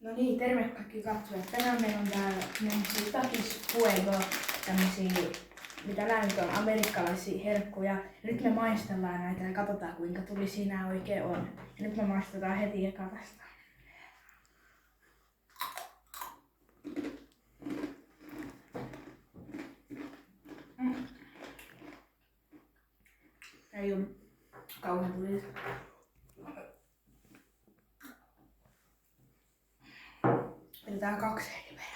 No niin, terve kaikki katsojat. Tänään meillä on täällä Takis Fuego, tämmösiä, mitä lämmin on, amerikkalaisia herkkuja. Ja nyt me maistellaan näitä ja katsotaan kuinka tulisia nää oikein on. Ja nyt me maistetaan heti eka tästä. Ei oo kauhean tulista. Pidetään 2 heti perään.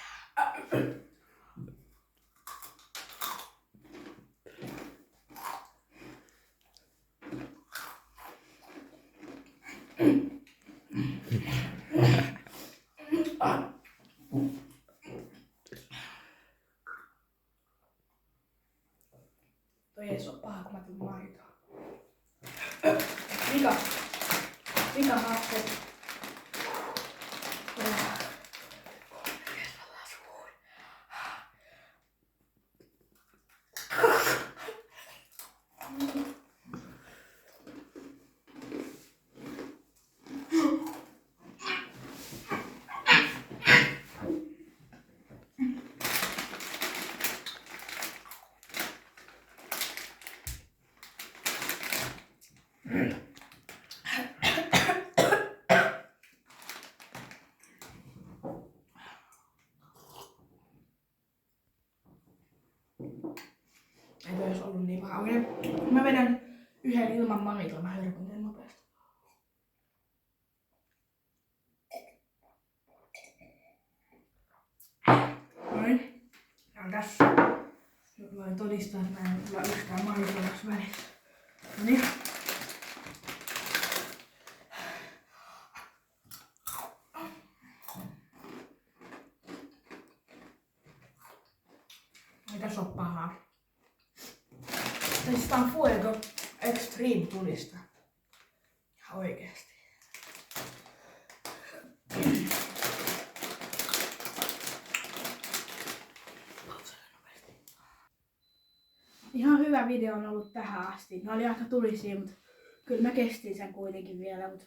Toi ei oo paha, kun mä tuun maitoa. Vika hapset. Ei toi ois ollut niin paha. Okei. Mä vedän yhden ilman manitoa, mä hörpyn sen nopeasti. Noin. Tää on tässä. Nyt voin todistaa, että mä en tulla yhtään manitoa tässä välissä. Noniin. Ei tässä oo pahaa. Tästä on Fuego Extreme tulista. Ihan oikeesti. Ihan hyvä video on ollut tähän asti. Ne oli aika tulisia, mutta kyllä mä kestin sen kuitenkin vielä. Mutta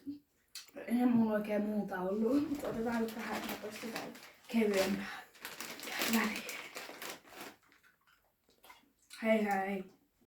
eihän mulla oikein muuta ollut. Mutta otetaan nyt tähän, että mä poistetaan kevyempää väliin. Hei hei!